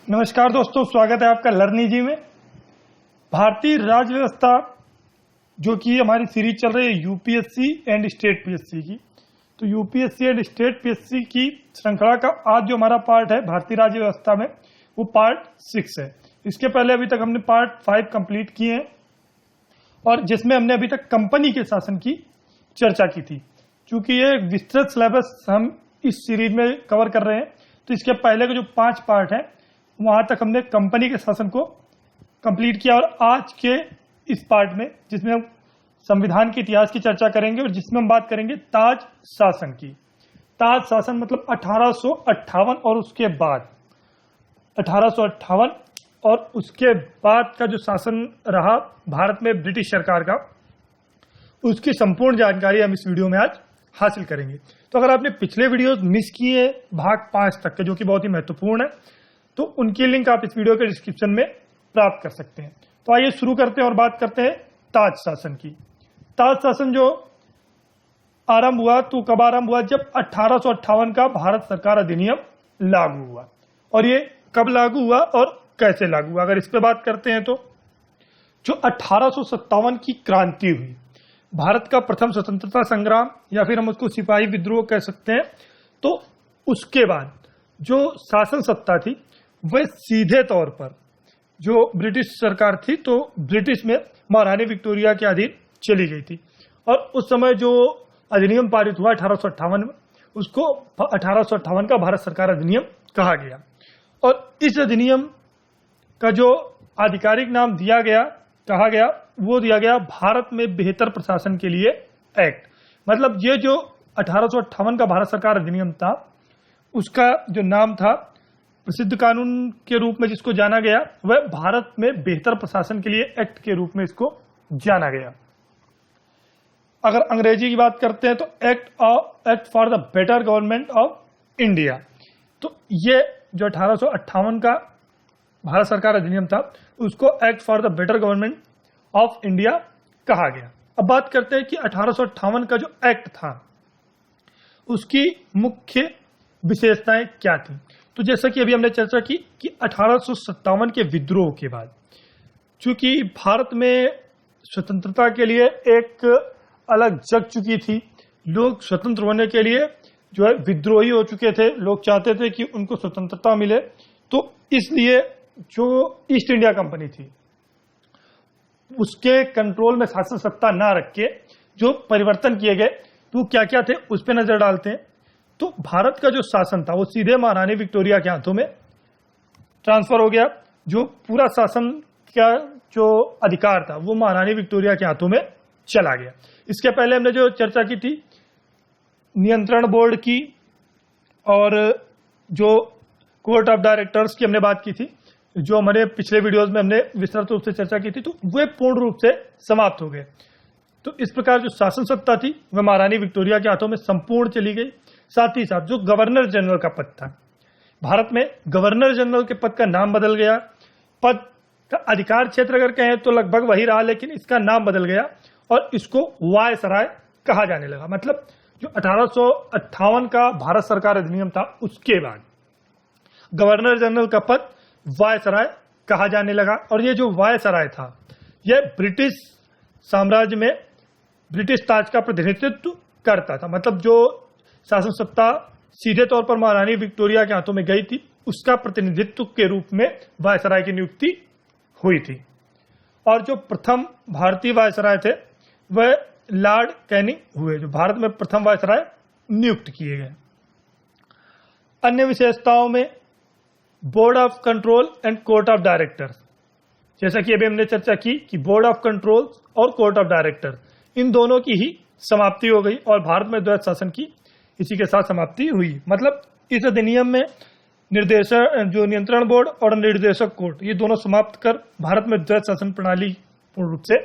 नमस्कार दोस्तों, स्वागत है आपका लर्निंग जी में। भारतीय राज्य व्यवस्था जो कि हमारी सीरीज चल रही है यूपीएससी एंड स्टेट पीएससी की, तो यूपीएससी एंड स्टेट पीएससी की श्रृंखला का आज जो हमारा पार्ट है भारतीय राज्य व्यवस्था में, वो पार्ट 6 है। इसके पहले अभी तक हमने पार्ट 5 कंप्लीट किए हैं और जिसमें हमने अभी तक कंपनी के शासन की चर्चा की थी। क्योंकि ये एक विस्तृत सिलेबस हम इस सीरीज में कवर कर रहे हैं, तो इसके पहले के जो 5 पार्ट हैं वहां तक हमने कंपनी के शासन को कंप्लीट किया। और आज के इस पार्ट में, जिसमें हम संविधान के इतिहास की चर्चा करेंगे और जिसमें हम बात करेंगे ताज शासन की। ताज शासन मतलब 1858 और उसके बाद 1858 और उसके बाद का जो शासन रहा भारत में ब्रिटिश सरकार का, उसकी संपूर्ण जानकारी हम इस वीडियो में आज हासिल करेंगे। तो अगर आपने पिछले वीडियोस मिस किए भाग 5 तक के, जो कि बहुत ही महत्वपूर्ण है, तो उनकी लिंक आप इस वीडियो के डिस्क्रिप्शन में प्राप्त कर सकते हैं। तो आइए शुरू करते हैं और बात करते हैं ताज शासन की। ताज शासन जो आरंभ हुआ, तो कब आरंभ हुआ? जब 1858 का भारत सरकार अधिनियम लागू हुआ। और ये कब लागू हुआ और कैसे लागू हुआ, अगर इस पे बात करते हैं तो जो 1857 की क्रांति हुई, भारत का प्रथम स्वतंत्रता संग्राम या फिर हम उसको सिपाही विद्रोह कह सकते हैं, तो उसके बाद जो शासन सत्ता थी वह सीधे तौर पर जो ब्रिटिश सरकार थी, तो ब्रिटिश में महारानी विक्टोरिया के अधीन चली गई थी। और उस समय जो अधिनियम पारित हुआ 1858 में, उसको 1858 का भारत सरकार अधिनियम कहा गया। और इस अधिनियम का जो आधिकारिक नाम कहा गया वो दिया गया भारत में बेहतर प्रशासन के लिए एक्ट। मतलब ये जो 1858 का भारत सरकार अधिनियम था, उसका जो नाम था प्रसिद्ध कानून के रूप में जिसको जाना गया, वह भारत में बेहतर प्रशासन के लिए एक्ट के रूप में इसको जाना गया। अगर अंग्रेजी की बात करते हैं तो act for the better government of India. तो ये जो 1858 का भारत सरकार अधिनियम था, उसको act for the better government of India कहा गया। अब बात करते हैं कि 1858 का जो एक्ट था उसकी मुख्य विशेषताएं क्या थी। तो जैसा कि अभी हमने चर्चा की कि 1857 के विद्रोह के बाद, चूंकि भारत में स्वतंत्रता के लिए एक अलग जग चुकी थी, लोग स्वतंत्र होने के लिए जो है विद्रोही हो चुके थे, लोग चाहते थे कि उनको स्वतंत्रता मिले। तो इसलिए जो ईस्ट इंडिया कंपनी थी उसके कंट्रोल में शासन सत्ता ना रख के जो परिवर्तन किए गए, तो क्या क्या थे उस पर नजर डालते हैं। तो भारत का जो शासन था वो सीधे महारानी विक्टोरिया के हाथों में ट्रांसफर हो गया। जो पूरा शासन का जो अधिकार था वो महारानी विक्टोरिया के हाथों में चला गया। इसके पहले हमने जो चर्चा की थी नियंत्रण बोर्ड की और जो कोर्ट ऑफ डायरेक्टर्स की हमने बात की थी, जो हमारे पिछले वीडियोस में हमने विस्तृत रूप से चर्चा की थी, तो वे पूर्ण रूप से समाप्त हो गए। तो इस प्रकार जो शासन सत्ता थी वह महारानी विक्टोरिया के हाथों में संपूर्ण चली गई। साथ ही साथ जो गवर्नर जनरल का पद था, भारत में गवर्नर जनरल के पद का नाम बदल गया। पद का अधिकार क्षेत्र अगर कहें तो लगभग वही रहा, लेकिन इसका नाम बदल गया और इसको वायसराय कहा जाने लगा। मतलब जो 1858 का भारत सरकार अधिनियम था उसके बाद गवर्नर जनरल का पद वायसराय कहा जाने लगा। और ये जो वायसराय था, यह ब्रिटिश साम्राज्य में ब्रिटिश ताज का प्रतिनिधित्व करता था। मतलब जो शासन सत्ता सीधे तौर पर महारानी विक्टोरिया के हाथों में गई थी, उसका प्रतिनिधित्व के रूप में वायसराय की नियुक्ति हुई थी। और जो प्रथम भारतीय वायसराय थे वह लॉर्ड कैनिंग हुए, जो भारत में प्रथम वायसराय नियुक्त किए गए। अन्य विशेषताओं में board of control and court of directors, जैसा कि अभी हमने चर्चा की कि बोर्ड ऑफ कंट्रोल और कोर्ट ऑफ डायरेक्टर, इन दोनों की ही समाप्ति हो गई और भारत में द्वैत शासन की इसी के साथ समाप्ति हुई। मतलब इस अधिनियम में जो नियंत्रण बोर्ड और निर्देशक कोर्ट, ये दोनों समाप्त कर भारत में द्वैत शासन प्रणाली पूर्ण रूप से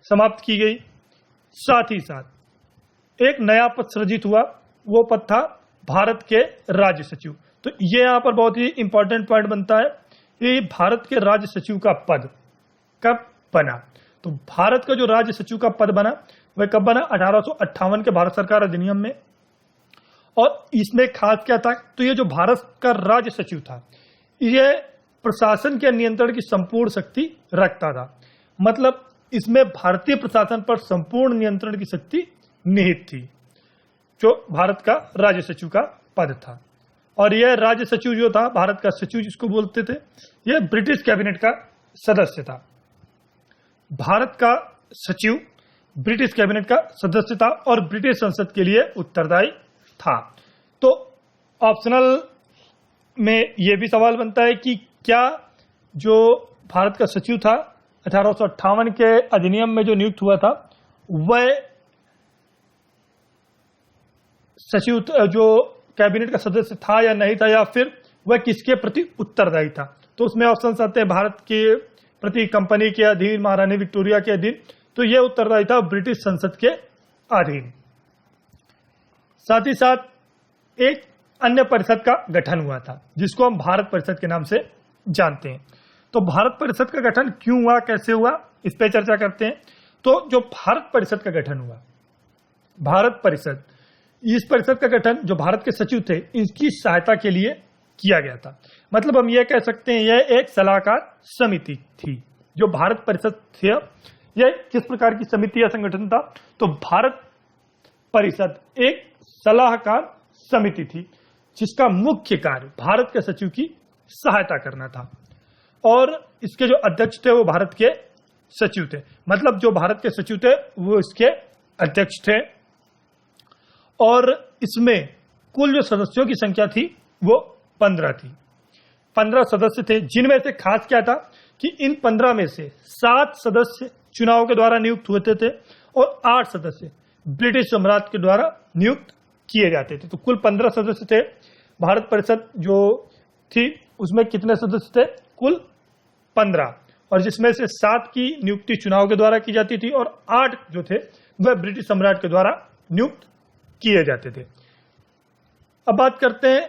समाप्त की गई। साथ ही साथ एक नया पद सृजित हुआ, वो पद था भारत के राज्य सचिव। तो ये यहाँ पर बहुत ही इंपॉर्टेंट पॉइंट बनता है, ये भारत के राज्य सचिव का पद कब बना। तो भारत का जो राज्य सचिव का पद बना वह कब बना? 1858 के भारत सरकार अधिनियम में। और इसमें खास क्या था, तो ये जो भारत का राज्य सचिव था, ये प्रशासन के नियंत्रण की संपूर्ण शक्ति रखता था। मतलब इसमें भारतीय प्रशासन पर संपूर्ण नियंत्रण की शक्ति निहित थी, जो भारत का राज्य सचिव का पद था। और यह राज्य सचिव जो था, भारत का सचिव जिसको बोलते थे, यह ब्रिटिश कैबिनेट का सदस्य था। भारत का सचिव ब्रिटिश कैबिनेट का सदस्य था और ब्रिटिश संसद के लिए उत्तरदायी था। तो ऑप्शनल में यह भी सवाल बनता है कि क्या जो भारत का सचिव था 1858 के अधिनियम में जो नियुक्त हुआ था, वह सचिव जो कैबिनेट का सदस्य था या नहीं था, या फिर वह किसके प्रति उत्तरदायी था। तो उसमें ऑप्शन आते हैं भारत के प्रति कंपनी के अधीन, महारानी विक्टोरिया के अधीन। तो यह उत्तरदायी था ब्रिटिश संसद के अधीन। साथ ही साथ एक अन्य परिषद का गठन हुआ था, जिसको हम भारत परिषद के नाम से जानते हैं। तो भारत परिषद का गठन क्यों हुआ, कैसे हुआ, इस पर चर्चा करते हैं। तो जो भारत परिषद का गठन हुआ, भारत परिषद, इस परिषद का गठन जो भारत के सचिव थे, इनकी सहायता के लिए किया गया था। मतलब हम यह कह सकते हैं यह एक सलाहकार समिति थी। जो भारत परिषद थी, यह किस प्रकार की समिति या संगठन था? तो भारत परिषद एक सलाहकार समिति थी, जिसका मुख्य कार्य भारत के सचिव की सहायता करना था। और इसके जो अध्यक्ष थे वो भारत के सचिव थे। मतलब जो भारत के सचिव थे वो इसके अध्यक्ष थे। और इसमें कुल जो सदस्यों की संख्या थी वो 15 थी। 15 सदस्य थे, जिनमें से खास क्या था कि इन 15 में से 7 सदस्य चुनाव के द्वारा नियुक्त होते थे और 8 सदस्य ब्रिटिश सम्राट के द्वारा नियुक्त किए जाते थे। तो कुल 15 सदस्य थे। भारत परिषद जो थी उसमें कितने सदस्य थे? कुल 15, और जिसमें से 7 की नियुक्ति चुनाव के द्वारा की जाती थी और 8 जो थे वह ब्रिटिश सम्राट के द्वारा नियुक्त किए जाते थे। अब बात करते हैं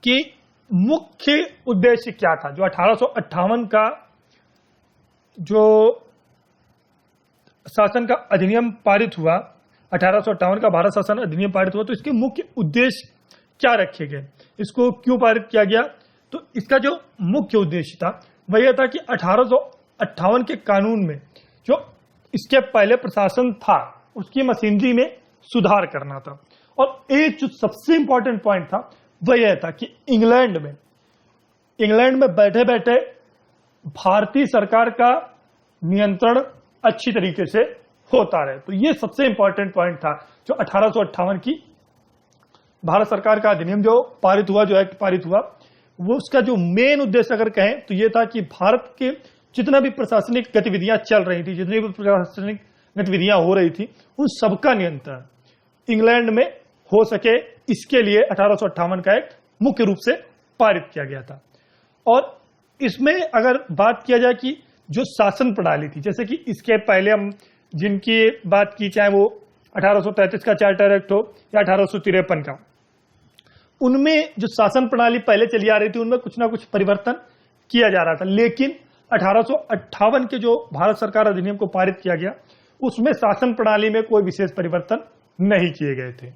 कि मुख्य उद्देश्य क्या था। जो 1858 का जो शासन का अधिनियम पारित हुआ, 1858 का भारत शासन अधिनियम पारित हुआ, तो इसके मुख्य उद्देश्य क्या रखे गए, इसको क्यों पारित किया गया? तो इसका जो मुख्य उद्देश्य था वह यह था कि 1858 के कानून में जो इसके पहले प्रशासन था उसकी मशीनरी में सुधार करना था। और एक जो सबसे इंपॉर्टेंट पॉइंट था वह यह था कि इंग्लैंड में बैठे बैठे भारतीय सरकार का नियंत्रण अच्छी तरीके से होता रहे। तो यह सबसे इंपॉर्टेंट पॉइंट था जो 1858 की भारत सरकार का अधिनियम जो पारित हुआ, जो एक्ट पारित हुआ, वो उसका जो मेन उद्देश्य अगर कहें तो यह था कि भारत के जितना भी प्रशासनिक गतिविधियां चल रही थी, जितनी भी प्रशासनिक गतिविधियां हो रही थी, उन सबका नियंत्रण इंग्लैंड में हो सके, इसके लिए 1858 का एक्ट मुख्य रूप से पारित किया गया था। और इसमें अगर बात किया जाए कि जो शासन प्रणाली थी, जैसे कि इसके पहले हम जिनकी बात की, चाहे वो 1833 का चार्टर एक्ट हो या 1853 का, उनमें जो शासन प्रणाली पहले चली आ रही थी उनमें कुछ ना कुछ परिवर्तन किया जा रहा था। लेकिन 1858 के जो भारत सरकार अधिनियम को पारित किया गया उसमें शासन प्रणाली में कोई विशेष परिवर्तन नहीं किए गए थे।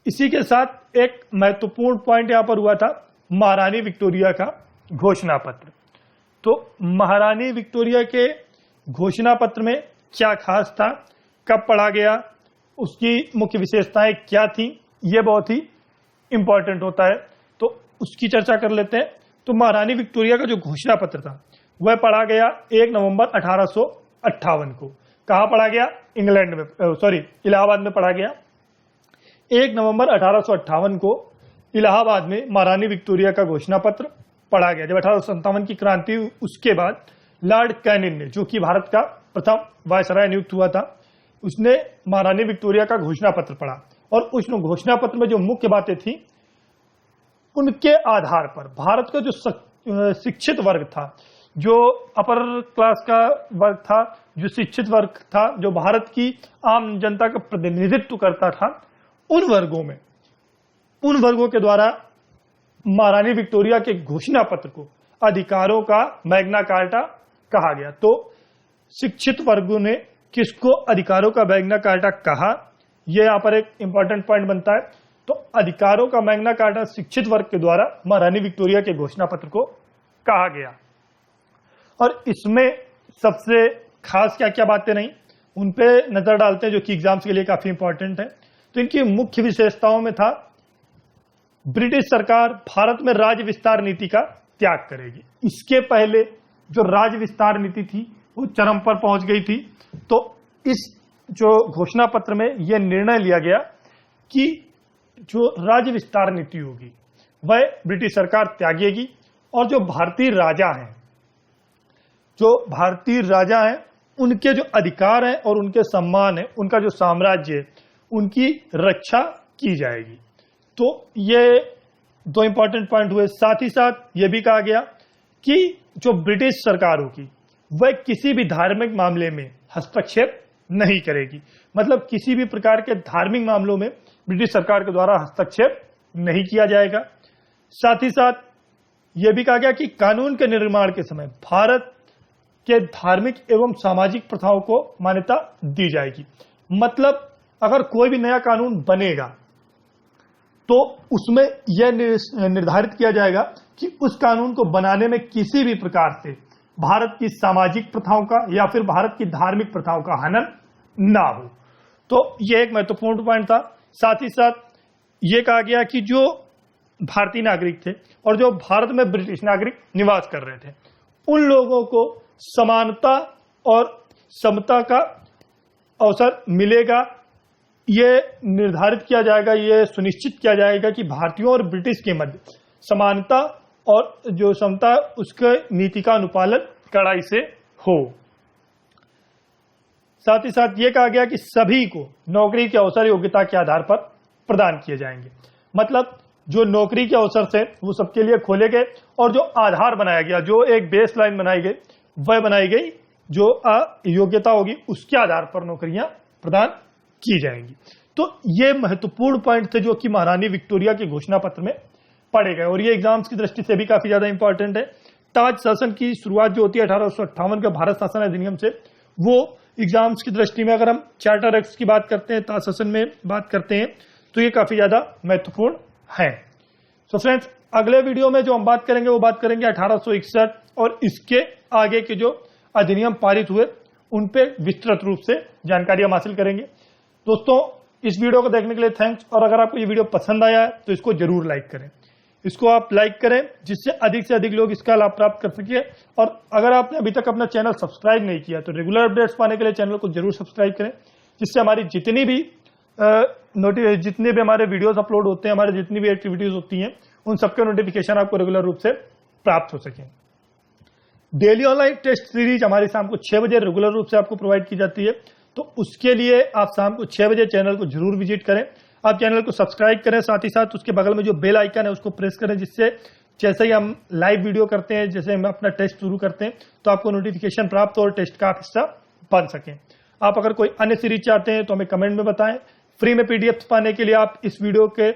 इसी के साथ एक महत्वपूर्ण पॉइंट यहां पर हुआ था, महारानी विक्टोरिया का घोषणा पत्र। तो महारानी विक्टोरिया के घोषणा पत्र में क्या खास था, कब पढ़ा गया, उसकी मुख्य विशेषताएं क्या थी, यह बहुत ही इंपॉर्टेंट होता है। तो उसकी चर्चा कर लेते हैं। तो महारानी विक्टोरिया का जो घोषणा पत्र था वह पढ़ा गया 1 नवंबर 1858 को। कहां पढ़ा गया? इंग्लैंड में, इलाहाबाद में पढ़ा गया। 1 नवंबर 1858 को इलाहाबाद में महारानी विक्टोरिया का घोषणा पत्र पढ़ा गया। जब 1857 की क्रांति हुई उसके बाद लॉर्ड कैनिंग ने, जो कि भारत का प्रथम वायसराय नियुक्त हुआ था, उसने महारानी विक्टोरिया का घोषणा पत्र पढ़ा। और उस घोषणा पत्र में जो मुख्य बातें थी उनके आधार पर भारत का जो शिक्षित वर्ग था, जो अपर क्लास का वर्ग था, जो शिक्षित वर्ग था, जो भारत की आम जनता का प्रतिनिधित्व करता था, उन वर्गों के द्वारा महारानी विक्टोरिया के घोषणा पत्र को अधिकारों का मैग्ना कार्टा कहा गया। तो शिक्षित वर्गों ने किसको अधिकारों का मैग्ना कार्टा कहा, यह यहां पर एक इंपॉर्टेंट पॉइंट बनता है। तो अधिकारों का मैग्ना कार्टा शिक्षित वर्ग के द्वारा महारानी विक्टोरिया के घोषणा पत्र को कहा गया। और इसमें सबसे खास क्या क्या बातें नहीं, उन पे नजर डालते हैं जो कि एग्जाम्स के लिए काफी इंपॉर्टेंट है। तो इनकी मुख्य विशेषताओं में था, ब्रिटिश सरकार भारत में राज्य विस्तार नीति का त्याग करेगी। इसके पहले जो राज्य विस्तार नीति थी वो चरम पर पहुंच गई थी। तो इस जो घोषणा पत्र में यह निर्णय लिया गया कि जो राज्य विस्तार नीति होगी वह ब्रिटिश सरकार त्यागेगी और जो भारतीय राजा हैं उनके जो अधिकार हैं और उनके सम्मान है, उनका जो साम्राज्य है, उनकी रक्षा की जाएगी। तो ये दो इंपॉर्टेंट पॉइंट हुए। साथ ही साथ यह भी कहा गया कि जो ब्रिटिश सरकार होगी वह किसी भी धार्मिक मामले में हस्तक्षेप नहीं करेगी। मतलब किसी भी प्रकार के धार्मिक मामलों में ब्रिटिश सरकार के द्वारा हस्तक्षेप नहीं किया जाएगा। साथ ही साथ यह भी कहा गया कि कानून के निर्माण के समय भारत के धार्मिक एवं सामाजिक प्रथाओं को मान्यता दी जाएगी। मतलब अगर कोई भी नया कानून बनेगा तो उसमें यह निर्धारित किया जाएगा कि उस कानून को बनाने में किसी भी प्रकार से भारत की सामाजिक प्रथाओं का या फिर भारत की धार्मिक प्रथाओं का हनन ना हो। तो यह एक महत्वपूर्ण पॉइंट था। साथ ही साथ यह कहा गया कि जो भारतीय नागरिक थे और जो भारत में ब्रिटिश नागरिक निवास कर रहे थे उन लोगों को समानता और समता का अवसर मिलेगा। यह निर्धारित किया जाएगा, यह सुनिश्चित किया जाएगा कि भारतीयों और ब्रिटिश के मध्य समानता और जो समता उसके नीति का अनुपालन कड़ाई से हो। साथ ही साथ यह कहा गया कि सभी को नौकरी के अवसर योग्यता के आधार पर प्रदान किए जाएंगे। मतलब जो नौकरी के अवसर थे वो सबके लिए खोले गए और जो आधार बनाया गया, जो एक बेस लाइन बनाई गई वह बनाई गई, जो योग्यता होगी उसके आधार पर नौकरियां प्रदान की जाएंगी। तो ये महत्वपूर्ण पॉइंट थे जो कि महारानी विक्टोरिया के घोषणा पत्र में पढ़े गए और ये एग्जाम्स की दृष्टि से भी काफी ज्यादा इंपॉर्टेंट है। ताज शासन की शुरुआत जो होती है 1858 के भारत शासन अधिनियम से, वो एग्जाम्स की दृष्टि में अगर हम चार्टर एक्ट की बात करते हैं, ताज शासन में बात करते हैं, तो ये काफी ज्यादा महत्वपूर्ण है। सो फ्रेंड्स, अगले वीडियो में जो हम बात करेंगे वो बात करेंगे 1861 और इसके आगे के जो अधिनियम पारित हुए उन पे विस्तृत रूप से जानकारी हम हासिल करेंगे। दोस्तों, इस वीडियो को देखने के लिए थैंक्स। और अगर आपको ये वीडियो पसंद आया है तो इसको जरूर लाइक करें। इसको आप लाइक करें जिससे अधिक से अधिक लोग इसका लाभ प्राप्त कर सके। और अगर आपने अभी तक अपना चैनल सब्सक्राइब नहीं किया तो रेगुलर अपडेट्स पाने के लिए चैनल को जरूर सब्सक्राइब करें, जिससे हमारी जितनी भी हमारे वीडियोस अपलोड होते हैं, हमारे जितनी भी एक्टिविटीज होती हैं, उन सबके नोटिफिकेशन आपको रेगुलर रूप से प्राप्त हो सके। डेली ऑनलाइन टेस्ट सीरीज हमारी शाम को 6 बजे रेगुलर रूप से आपको प्रोवाइड की जाती है। तो उसके लिए आप शाम को 6 बजे चैनल को जरूर विजिट करें। आप चैनल को सब्सक्राइब करें, साथ ही साथ उसके बगल में जो बेल आइकन है उसको प्रेस करें, जिससे जैसे ही हम लाइव वीडियो करते हैं, जैसे हम अपना टेस्ट शुरू करते हैं, तो आपको नोटिफिकेशन प्राप्त हो और टेस्ट का हिस्सा बन सके। आप अगर कोई अन्य सीरीज चाहते हैं तो हमें कमेंट में बताएं। फ्री में पीडीएफ पाने के लिए आप इस वीडियो के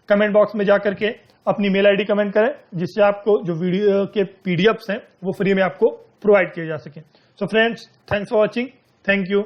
कमेंट बॉक्स में जाकर के अपनी मेल आईडी कमेंट करें, जिससे आपको जो वीडियो के पीडीएफ्स हैं वो फ्री में आपको प्रोवाइड किए जा सके। So friends, thanks for watching. Thank you.